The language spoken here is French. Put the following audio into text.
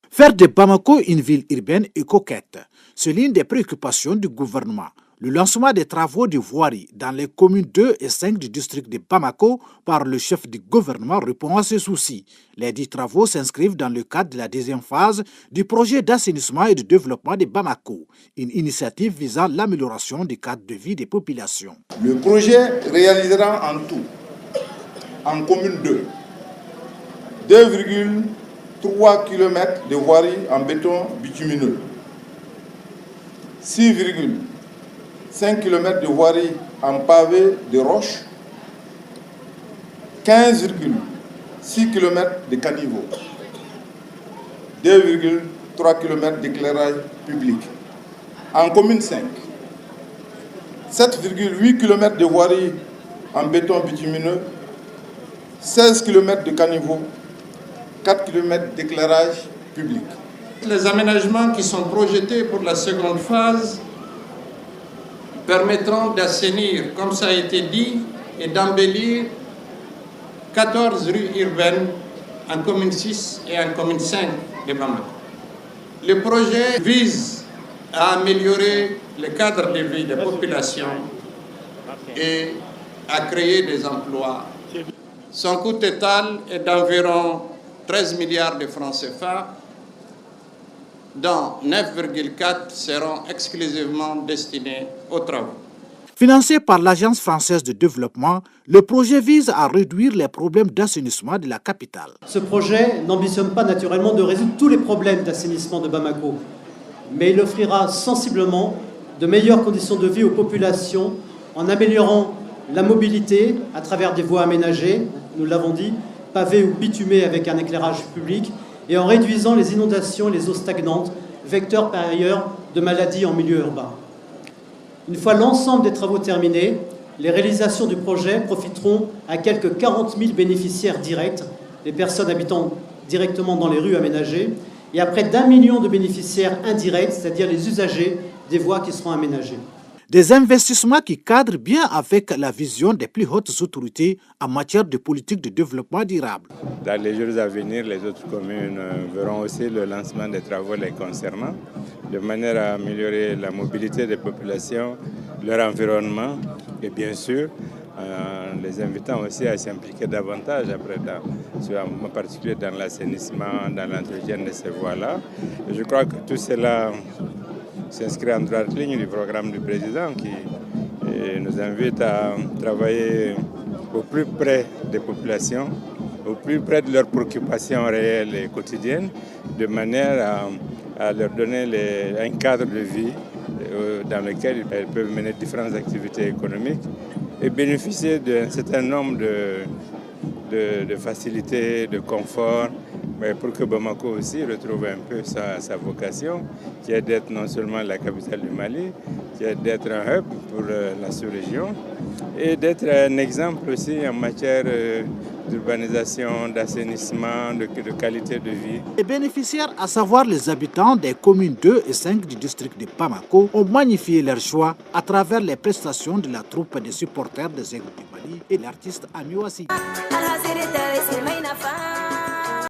Faire de Bamako une ville urbaine et coquette, c'est l'une des préoccupations du gouvernement. Le lancement des travaux de voirie dans les communes 2 et 5 du district de Bamako par le chef du gouvernement répond à ce souci. Les 10 travaux s'inscrivent dans le cadre de la deuxième phase du projet d'assainissement et de développement de Bamako, une initiative visant l'amélioration du cadre de vie des populations. Le projet réalisera en tout, en commune 2, 2,3 km de voirie en béton bitumineux, 6,5 km de voirie en pavé de roche, 15,6 km de caniveau, 2,3 km d'éclairage public. En commune 5, 7,8 km de voirie en béton bitumineux, 16 km de caniveau, 4 km d'éclairage public. Les aménagements qui sont projetés pour la seconde phase permettront d'assainir, comme ça a été dit, et d'embellir 14 rues urbaines en commune 6 et en commune 5 de Bamako. Le projet vise à améliorer le cadre de vie des populations et à créer des emplois. Son coût total est d'environ 13 milliards de francs CFA, dont 9,4 seront exclusivement destinés aux travaux. Financé par l'Agence française de développement, le projet vise à réduire les problèmes d'assainissement de la capitale. Ce projet n'ambitionne pas naturellement de résoudre tous les problèmes d'assainissement de Bamako, mais il offrira sensiblement de meilleures conditions de vie aux populations en améliorant la mobilité à travers des voies aménagées, nous l'avons dit, pavées ou bitumées avec un éclairage public, et en réduisant les inondations et les eaux stagnantes, vecteurs par ailleurs de maladies en milieu urbain. Une fois l'ensemble des travaux terminés, les réalisations du projet profiteront à quelques 40 000 bénéficiaires directs, les personnes habitant directement dans les rues aménagées, et à près d'1 million de bénéficiaires indirects, c'est-à-dire les usagers des voies qui seront aménagées. Des investissements qui cadrent bien avec la vision des plus hautes autorités en matière de politique de développement durable. Dans les jours à venir, les autres communes verront aussi le lancement des travaux les concernant, de manière à améliorer la mobilité des populations, leur environnement et bien sûr, les invitant aussi à s'impliquer davantage, en particulier dans l'assainissement, dans l'entretien de ces voies-là. Je crois que tout cela s'inscrit en droite ligne du programme du président qui nous invite à travailler au plus près des populations, au plus près de leurs préoccupations réelles et quotidiennes, de manière à leur donner un cadre de vie dans lequel elles peuvent mener différentes activités économiques et bénéficier d'un certain nombre de facilités, de confort, mais pour que Bamako aussi retrouve un peu sa vocation, qui est d'être non seulement la capitale du Mali, qui est d'être un hub pour la sous-région et d'être un exemple aussi en matière d'urbanisation, d'assainissement, de qualité de vie. Les bénéficiaires, à savoir les habitants des communes 2 et 5 du district de Bamako, ont magnifié leur choix à travers les prestations de la troupe des supporters des Aigles du Mali et l'artiste Amiouassi.